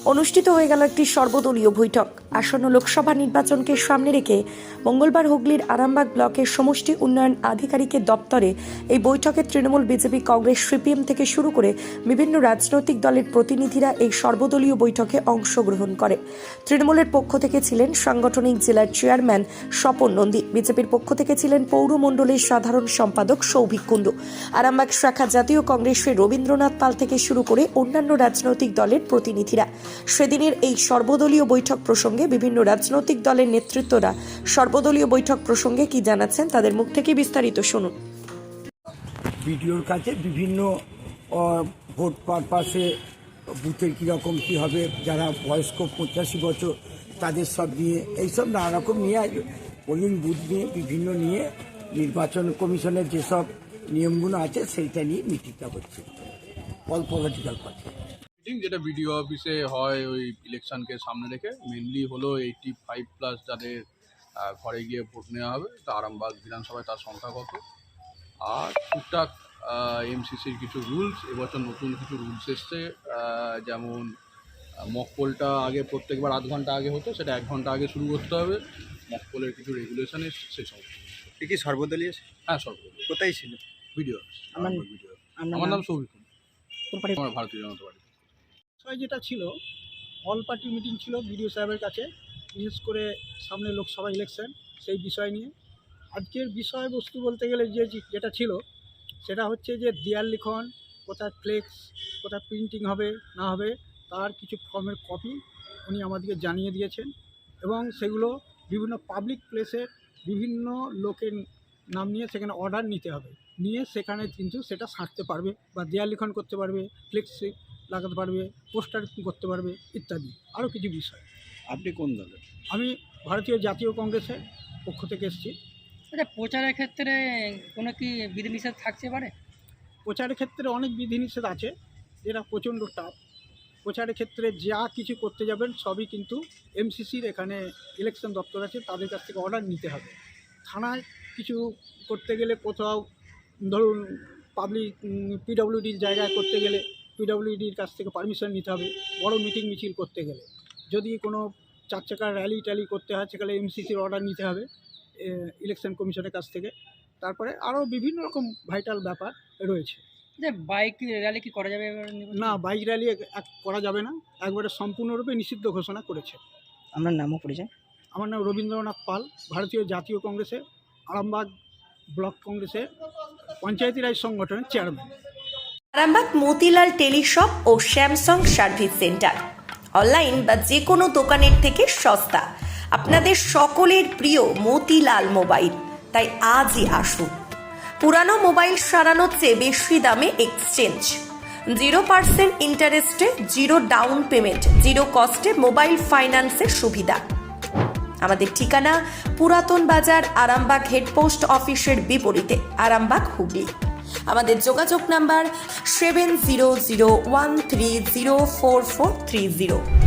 অনুষ্ঠিত হয়ে গেল একটি সর্বদলীয় বৈঠক। আসন্ন লোকসভা নির্বাচনকে সামনে রেখে মঙ্গলবার হুগলির আরামবাগ ব্লকের সমষ্টি উন্নয়ন আধিকারিকের দপ্তরে এই বৈঠকে তৃণমূল, বিজেপি, কংগ্রেস, সিপিএম থেকে শুরু করে বিভিন্ন রাজনৈতিক দলের প্রতিনিধিরা এই সর্বদলীয় বৈঠকে অংশগ্রহণ করে। তৃণমূলের পক্ষ থেকে ছিলেন সাংগঠনিক জেলার চেয়ারম্যান স্বপন নন্দী, বিজেপির পক্ষ থেকে ছিলেন পৌরমণ্ডলের সাধারণ সম্পাদক সৌভিক কুণ্ডু, আরামবাগ শাখা জাতীয় কংগ্রেসের রবীন্দ্রনাথ পাল থেকে শুরু করে অন্যান্য রাজনৈতিক দলের প্রতিনিধিরা। সেদিনের এই সর্বদলীয় বৈঠক প্রসঙ্গে বিভিন্ন রাজনৈতিক দলের নেতৃত্বরা সর্বদলীয় বৈঠক প্রসঙ্গে কি জানাচ্ছেন তাদের মুখ থেকে বিস্তারিত শুনুন। ভিডিওর কাছে বিভিন্ন ভোট পারপাসে বুথের কীরকম কী হবে, যারা বয়স্ক 85 বছর তাদের সব নিয়ে এইসব নানা রকম নিয়ে পোলিং বুথ নিয়ে বিভিন্ন নিয়ে নির্বাচন কমিশনের যেসব নিয়মগুলো আছে সেইটা নিয়ে মিটিংটা হচ্ছে অল পলিটিক্যাল পার্টি। যেটা বিডিও অফিসে হয় ওই ইলেকশনকে সামনে রেখে মেনলি হলো 85+ যাদের ঘরে গিয়ে ভোট নেওয়া হবে, তা আরামবাগ বিধানসভায় তার সংখ্যা কত, আর টুকটাক এমসিসির কিছু রুলস। এবছর নতুন কিছু রুলস এসছে, যেমন মকপোলটা আগে প্রত্যেকবার আধ ঘন্টা আগে হতো, সেটা 1 ঘন্টা আগে শুরু করতে হবে। মকপোলের কিছু রেগুলেশন এসছে, সেই সমস্ত। কি সর্বদলীয়? হ্যাঁ, সর্বদলীয়। কোথায় ছিল? Video video. আমার নাম সৌভিক, আমার ভারতীয় জনতা পার্টি। যেটা ছিল অল পার্টি মিটিং ছিল বিডিও সাহেবের কাছে, বিশেষ করে সামনে লোকসভা ইলেকশন সেই বিষয় নিয়ে। আজকের বিষয়বস্তু বলতে গেলে যেটা ছিল সেটা হচ্ছে যে দেয়াল লিখন, কোথায় ফ্লেক্স, কোথায় প্রিন্টিং হবে না হবে তার কিছু ফর্মের কপি উনি আমাদেরকে জানিয়ে দিয়েছেন, এবং সেগুলো বিভিন্ন পাবলিক প্লেসে বিভিন্ন লোকের নাম নিয়ে সেখানে অর্ডার নিতে হবে, নিয়ে সেখানে কিন্তু সেটা সারতে পারবে বা দেয়াল লিখন করতে পারবে, ফ্লেক্স লাগাতে পারবে, পোস্টার করতে পারবে ইত্যাদি আরও কিছু বিষয়। আপনি কোন দলের? আমি ভারতীয় জাতীয় কংগ্রেসের পক্ষ থেকে এসেছি। আচ্ছা, প্রচারের ক্ষেত্রে কোনো কি বিধিনিষেধ থাকতে পারে? প্রচারের ক্ষেত্রে অনেক বিধিনিষেধ আছে, যেটা প্রচণ্ড টাফ। প্রচারের ক্ষেত্রে যা কিছু করতে যাবেন সবই কিন্তু এমসিসির এখানে ইলেকশন দপ্তর আছে, তাদের কাছ থেকে অর্ডার নিতে হবে। থানায় কিছু করতে গেলে, কোথাও ধরুন পাবলিক পিডব্লিউডির জায়গায় করতে গেলে পিডব্লিউডির কাছ থেকে পারমিশন নিতে হবে। বড় মিটিং মিছিল করতে গেলে, যদি কোনো 4 চাকার র্যালি ট্যালি করতে হয় সেখানে এমসিসির অর্ডার নিতে হবে ইলেকশন কমিশনের কাছ থেকে। তারপরে আরও বিভিন্ন রকম ভাইটাল ব্যাপার রয়েছে। যে বাইক র্যালি কি করা যাবে? না, বাইক র্যালি করা যাবে না, একবারে সম্পূর্ণরূপে নিষিদ্ধ ঘোষণা করেছে। আপনার নামও পরিচয়? আমার নাম রবীন্দ্রনাথ পাল, ভারতীয় জাতীয় কংগ্রেসের আরামবাগ ব্লক কংগ্রেসের পঞ্চায়েতি রাজ সংগঠনের চেয়ারম্যান। আরামবাগ মতিলাল টেলিশপ ও স্যামসাং সার্ভিস সেন্টার, অনলাইন বা যে কোনো দোকানের থেকে সস্তা। আপনাদের সকলের প্রিয় মতিলাল মোবাইল, তাই আজই আসুন। পুরানো মোবাইল সারানোর চেয়ে বেশি দামে এক্সচেঞ্জ, 0% ইন্টারেস্টে, 0 ডাউন পেমেন্ট, 0 কস্টে মোবাইল ফাইন্যান্সের সুবিধা। আমাদের ঠিকানা পুরাতন বাজার, আরামবাগ হেডপোস্ট অফিসের বিপরীতে, আরামবাগ, হুগলি। আমাদের যোগাযোগ নাম্বার 7001304430।